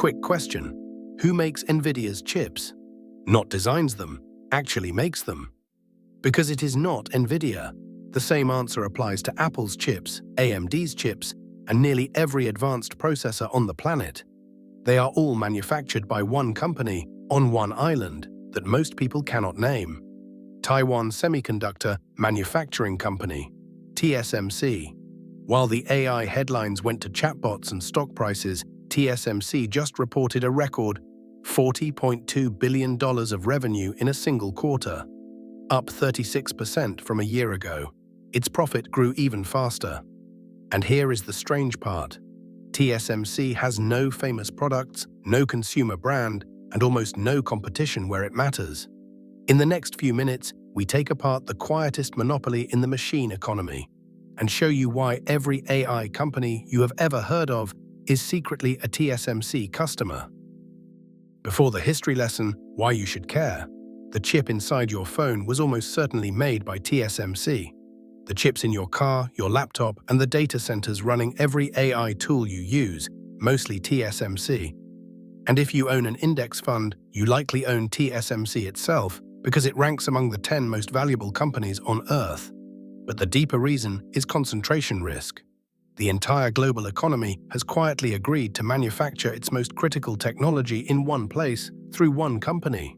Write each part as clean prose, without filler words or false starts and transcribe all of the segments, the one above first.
Quick question: who makes NVIDIA's chips? Not designs them, actually makes them. Because it is not NVIDIA. The same answer applies to Apple's chips, AMD's chips, and nearly every advanced processor on the planet. They are all manufactured by one company, on one island, that most people cannot name. Taiwan Semiconductor Manufacturing Company, TSMC. While the AI headlines went to chatbots and stock prices, TSMC just reported a record $40.2 billion of revenue in a single quarter, up 36% from a year ago. Its profit grew even faster. And here is the strange part. TSMC has no famous products, no consumer brand, and almost no competition where it matters. In the next few minutes, we take apart the quietest monopoly in the machine economy and show you why every AI company you have ever heard of is secretly a TSMC customer. Before the history lesson, why you should care, the chip inside your phone was almost certainly made by TSMC. The chips in your car, your laptop, and the data centers running every AI tool you use, mostly TSMC. And if you own an index fund, you likely own TSMC itself because it ranks among the 10 most valuable companies on Earth. But the deeper reason is concentration risk. The entire global economy has quietly agreed to manufacture its most critical technology in one place through one company.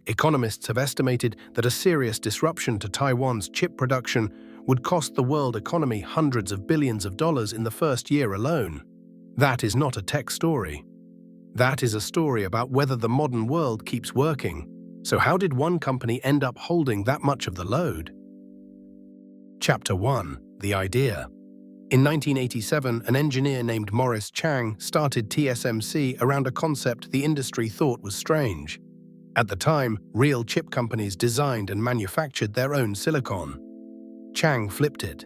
Economists have estimated that a serious disruption to Taiwan's chip production would cost the world economy hundreds of billions of dollars in the first year alone. That is not a tech story. That is a story about whether the modern world keeps working. So how did one company end up holding that much of the load? Chapter 1. The idea. In 1987, an engineer named Morris Chang started TSMC around a concept the industry thought was strange. At the time, real chip companies designed and manufactured their own silicon. Chang flipped it.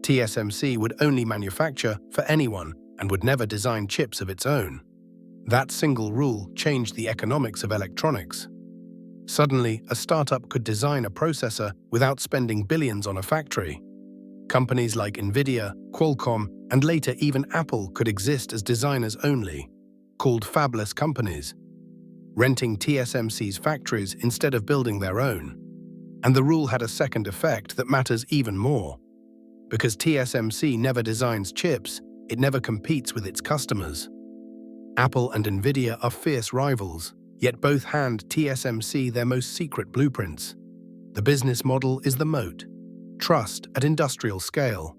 TSMC would only manufacture for anyone and would never design chips of its own. That single rule changed the economics of electronics. Suddenly, a startup could design a processor without spending billions on a factory. Companies like NVIDIA, Qualcomm, and later even Apple could exist as designers only, called fabless companies, renting TSMC's factories instead of building their own. And the rule had a second effect that matters even more. Because TSMC never designs chips, it never competes with its customers. Apple and NVIDIA are fierce rivals, yet both hand TSMC their most secret blueprints. The business model is the moat. Trust at industrial scale.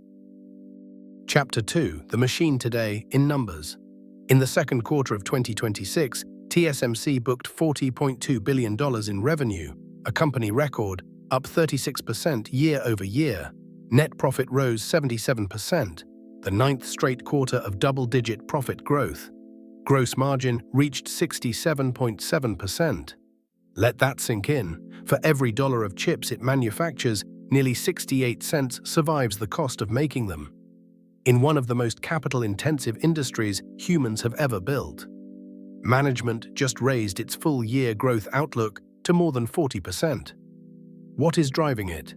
Chapter 2. The machine today in numbers. In the second quarter of 2026, TSMC booked $40.2 billion in revenue, a company record, up 36% year-over-year. Net profit rose 77%, the ninth straight quarter of double-digit profit growth. Gross margin reached 67.7%. Let that sink in. For every dollar of chips it manufactures, nearly 68 cents survives the cost of making them. In one of the most capital-intensive industries humans have ever built. Management just raised its full-year growth outlook to more than 40%. What is driving it?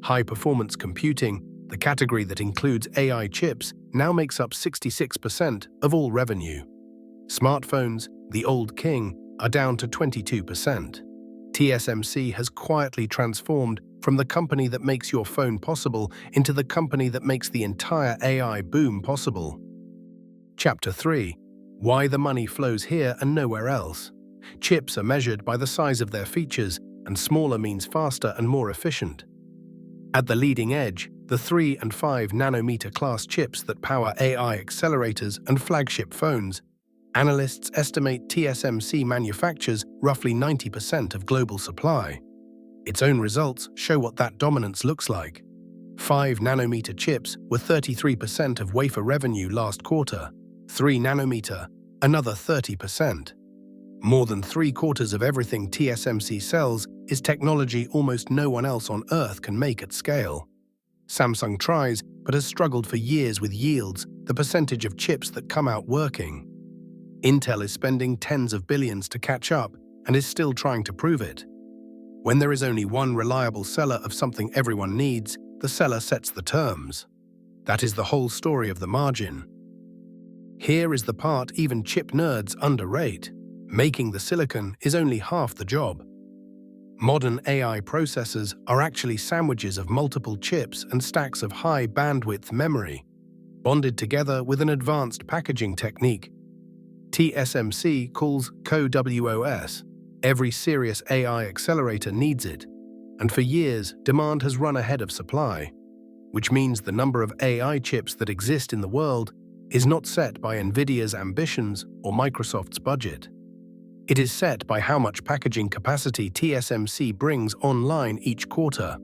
High-performance computing, the category that includes AI chips, now makes up 66% of all revenue. Smartphones, the old king, are down to 22%. TSMC has quietly transformed from the company that makes your phone possible into the company that makes the entire AI boom possible. Chapter 3. Why the money flows here and nowhere else. Chips are measured by the size of their features, and smaller means faster and more efficient. At the leading edge, the 3 and 5 nanometer class chips that power AI accelerators and flagship phones, analysts estimate TSMC manufactures roughly 90% of global supply. Its own results show what that dominance looks like. 5 nanometer chips were 33% of wafer revenue last quarter, 3 nanometer, another 30%. More than 3/4 of everything TSMC sells is technology almost no one else on Earth can make at scale. Samsung tries, but has struggled for years with yields, the percentage of chips that come out working. Intel is spending tens of billions to catch up and is still trying to prove it. When there is only one reliable seller of something everyone needs, the seller sets the terms. That is the whole story of the margin. Here is the part even chip nerds underrate. Making the silicon is only half the job. Modern AI processors are actually sandwiches of multiple chips and stacks of high-bandwidth memory, bonded together with an advanced packaging technique. TSMC calls CoWoS. Every serious AI accelerator needs it, and for years, demand has run ahead of supply, which means the number of AI chips that exist in the world is not set by NVIDIA's ambitions or Microsoft's budget. It is set by how much packaging capacity TSMC brings online each quarter.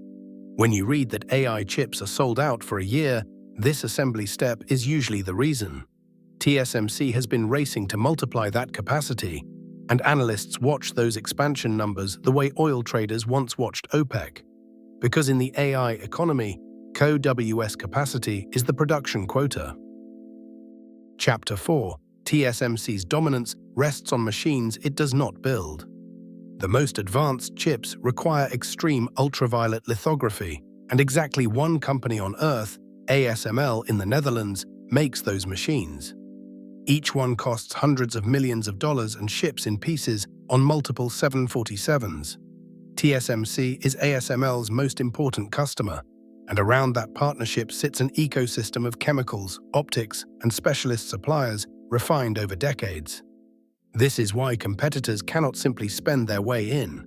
When you read that AI chips are sold out for a year, this assembly step is usually the reason. TSMC has been racing to multiply that capacity, and analysts watch those expansion numbers the way oil traders once watched OPEC. Because in the AI economy, CoWoS capacity is the production quota. Chapter 4. TSMC's dominance rests on machines it does not build. The most advanced chips require extreme ultraviolet lithography, and exactly one company on Earth, ASML in the Netherlands, makes those machines. Each one costs hundreds of millions of dollars and ships in pieces on multiple 747s. TSMC is ASML's most important customer, and around that partnership sits an ecosystem of chemicals, optics, and specialist suppliers refined over decades. This is why competitors cannot simply spend their way in.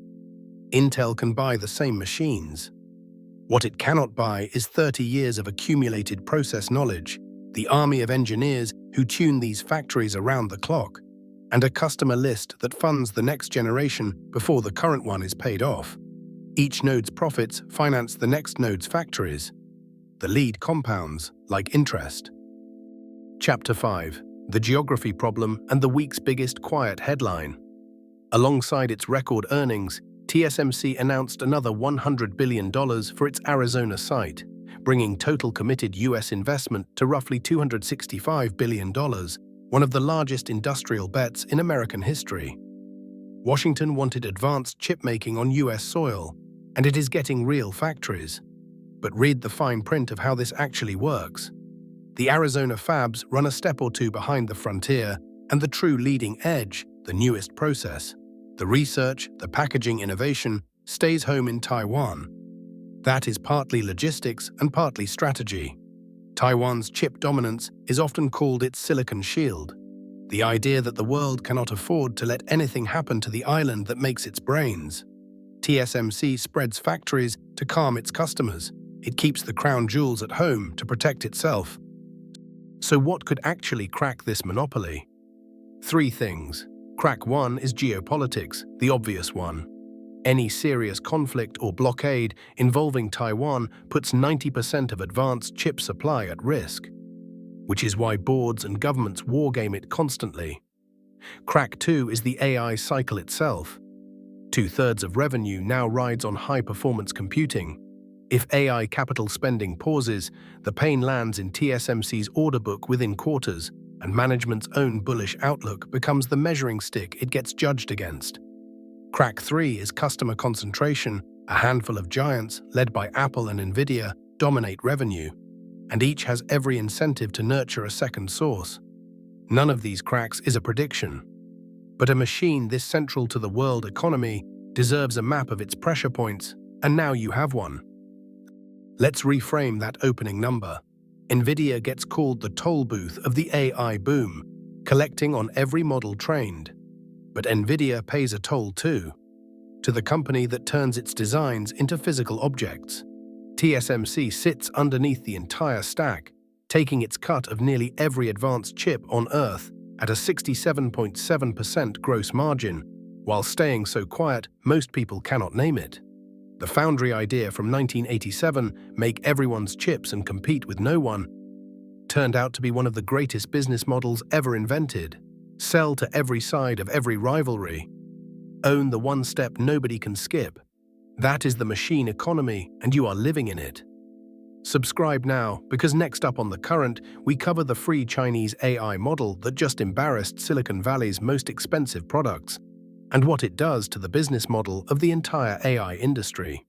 Intel can buy the same machines. What it cannot buy is 30 years of accumulated process knowledge, the army of engineers who tune these factories around the clock, and a customer list that funds the next generation before the current one is paid off. Each node's profits finance the next node's factories. The lead compounds, like interest. Chapter 5. The geography problem and the week's biggest quiet headline. Alongside its record earnings, TSMC announced another $100 billion for its Arizona site, bringing total committed U.S. investment to roughly $265 billion, one of the largest industrial bets in American history. Washington wanted advanced chip-making on U.S. soil, and it is getting real factories. But read the fine print of how this actually works. The Arizona fabs run a step or two behind the frontier and the true leading edge, the newest process. The research, the packaging innovation, stays home in Taiwan. That is partly logistics and partly strategy. Taiwan's chip dominance is often called its silicon shield, the idea that the world cannot afford to let anything happen to the island that makes its brains. TSMC spreads factories to calm its customers. It keeps the crown jewels at home to protect itself. So what could actually crack this monopoly? 3 things. Crack 1 is geopolitics, the obvious one. Any serious conflict or blockade involving Taiwan puts 90% of advanced chip supply at risk, which is why boards and governments wargame it constantly. Crack 2 is the AI cycle itself. 2/3 of revenue now rides on high-performance computing. If AI capital spending pauses, the pain lands in TSMC's order book within quarters, and management's own bullish outlook becomes the measuring stick it gets judged against. Crack 3 is customer concentration. A handful of giants, led by Apple and NVIDIA, dominate revenue, and each has every incentive to nurture a second source. None of these cracks is a prediction. But a machine this central to the world economy deserves a map of its pressure points, and now you have one. Let's reframe that opening number. NVIDIA gets called the toll booth of the AI boom, collecting on every model trained. But NVIDIA pays a toll too, to the company that turns its designs into physical objects. TSMC sits underneath the entire stack, taking its cut of nearly every advanced chip on Earth at a 67.7% gross margin, while staying so quiet most people cannot name it. The foundry idea from 1987, make everyone's chips and compete with no one, turned out to be one of the greatest business models ever invented. Sell to every side of every rivalry. Own the one step nobody can skip. That is the machine economy, and you are living in it. Subscribe now, because next up on The Current, we cover the free Chinese AI model that just embarrassed Silicon Valley's most expensive products, and what it does to the business model of the entire AI industry.